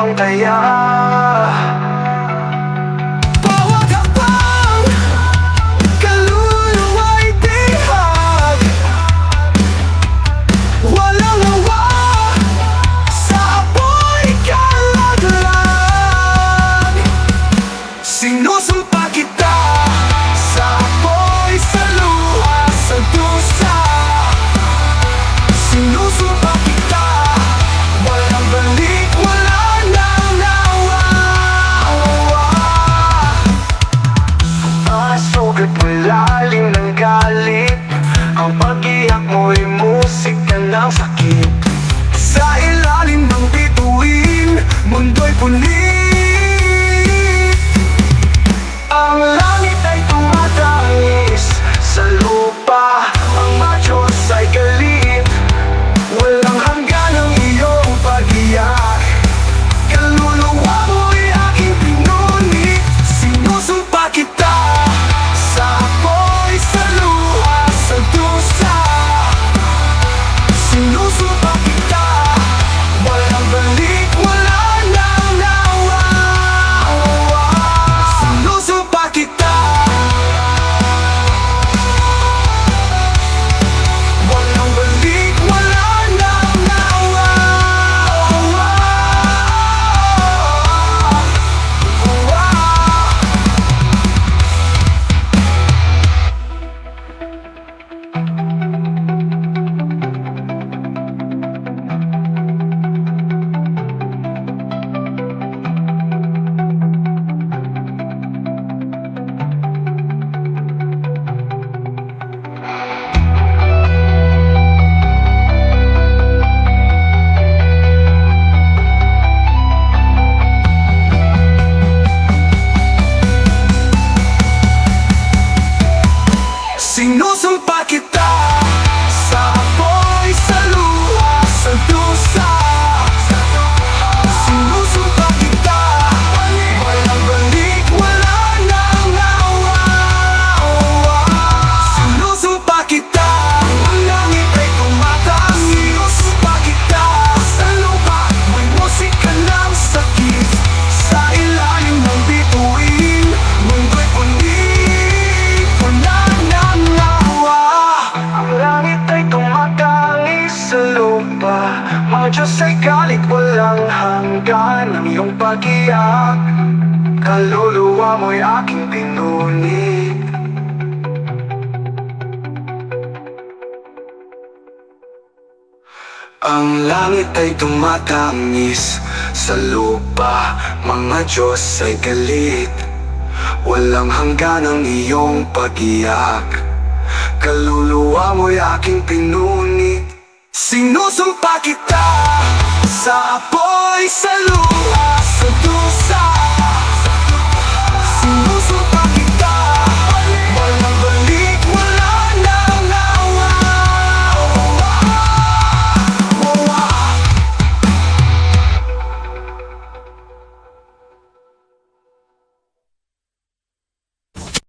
ang taya. Bawat hakbang, kaluluwa'y tihag. Walang awa sa apoy kalaglag. Sinusumpa kita sa apoy, sa luha, sa dusa. Sinusumpa kita, walang balik, wala nang nawawa. Sugat malalim ng galit, ang pag-iyak mo'y musika ng sakit. Sa ilalim ng bituin, mundo'y punit. Ang langit ay tumatangis sa lupa, ang mga Diyos ay galit. Walang hanggan ang iyong pag-iyak, kaluluwa mo'y aking pinunit. Sinusumpa kita sa apoy, sa luha, sa dusa. Sinusumpa kita, walang balik, wala nang nawawa. Sinusumpa kita, walang balik, wala nang nawawa. Sinusumpa kita sa apoy, sa luha, sa dusa. Sinusumpa kita, walang balik, wala nang nawawa. Sinusumpa kita, ang langit ay tumataas. Sinusumpa kita sa lupa, may musika ng sakit. Sa ilalim ng bituin, mundo'y punit, wala nang nawa. Ang langit ay tumatangis sa lupa, mga Diyos ay galit, walang hanggan ang iyong pag-iyak, kaluluwa mo'y aking pinunit. Ang langit ay tumatangis sa lupa, mga Diyos ay galit. Walang hanggan ang iyong pag-iyak, kaluluwa mo'y aking pinunit. Sinusumpa kita sa apoy, sa luha, sa dusa.